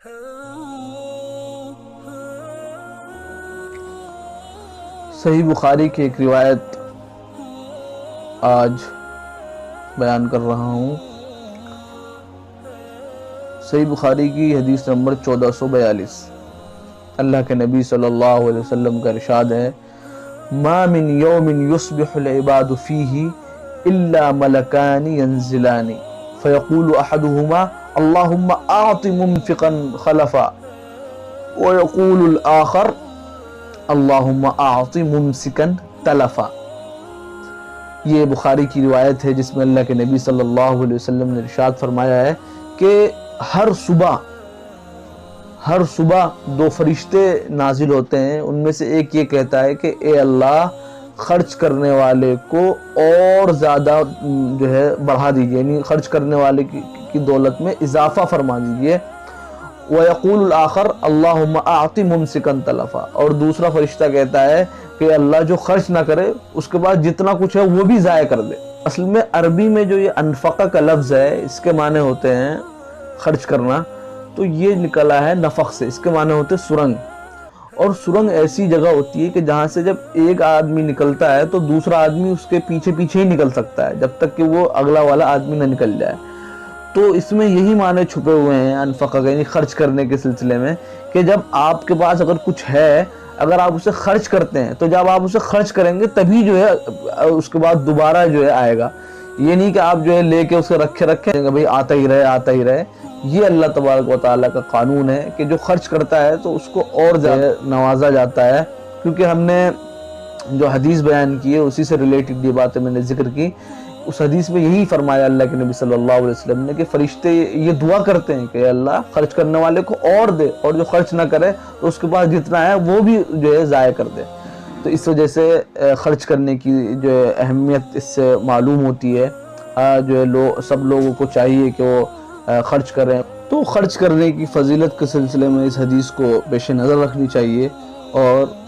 सही बुखारी की एक रिवायत आज बयान कर रहा हूँ। सही बुखारी की हदीस नंबर 1442। अल्लाह के नबी सल्लल्लाहु अलैहि वसल्लम का इरशाद है, मा मिन यौमिन युस्बिहुल इबादु फीही इल्ला मलकानी यंजिलानी फयक़ूलु अहदुहुमा अल्लाहुम्मा आति मुनफ़िक़न खलफ़ा व यक़ूलुल आख़र अल्लाहुम्मा आति मुमसिकन तलफ़ा। ये बुखारी की रिवायत है जिसमें अल्लाह के नबी सल्लल्लाहु अलैहि वसल्लम ने इरशाद फरमाया है कि हर सुबह दो फरिश्ते नाजिल होते हैं। उनमें से एक ये कहता है कि ए अल्लाह, खर्च करने वाले को और ज़्यादा जो है बढ़ा दीजिए, यानी खर्च करने वाले की दौलत में इजाफ़ा फरमा दीजिए। व यक़ूलुल आख़र अल्लाहुम्मा आति मुमसिकन तलफ़ा, और दूसरा फरिश्ता कहता है कि अल्लाह जो खर्च ना करे उसके बाद जितना कुछ है वो भी ज़ाया कर दे। असल में अरबी में जो ये अनफ़क़ा का लफ्ज़ है, इसके माने होते हैं खर्च करना, तो ये निकला है नफ़क़ से। इसके माने होते हैं सुरंग। और सुरंग ऐसी जगह होती है कि जहाँ से जब एक आदमी निकलता है तो दूसरा आदमी उसके पीछे पीछे ही निकल सकता है जब तक कि वो अगला वाला आदमी ना निकल जाए। तो इसमें यही माने छुपे हुए हैं अनफ़क़ा यानी खर्च करने के सिलसिले में, कि जब आपके पास अगर कुछ है, अगर आप उसे खर्च करते हैं तो जब आप उसे खर्च करेंगे तभी जो है उसके बाद दोबारा जो है आएगा। ये नहीं कि आप जो है लेके उसे रखे भाई आता ही रहे। ये अल्लाह तबारक व तआला का कानून है कि जो खर्च करता है तो उसको और ज़्यादा नवाजा जाता है। क्योंकि हमने जो हदीस बयान की है उसी से रिलेटेड ये बातें मैंने जिक्र की। उस हदीस में यही फरमाया अल्लाह के नबी सल्लल्लाहु अलैहि वसल्लम ने कि फरिश्ते ये दुआ करते हैं कि अल्लाह खर्च करने वाले को और दे, और जो खर्च ना करे तो उसके पास जितना है वो भी जो है ज़ाया कर दे। तो इस वजह से खर्च करने की जो है अहमियत इससे मालूम होती है। जो है सब लोगों को चाहिए कि वो खर्च करें। तो खर्च करने की फजीलत के सिलसिले में इस हदीस को पेश नज़र रखनी चाहिए, और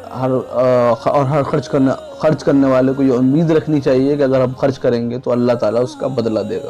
हर खर्च करने वाले को ये उम्मीद रखनी चाहिए कि अगर हम खर्च करेंगे तो अल्लाह ताला उसका बदला देगा।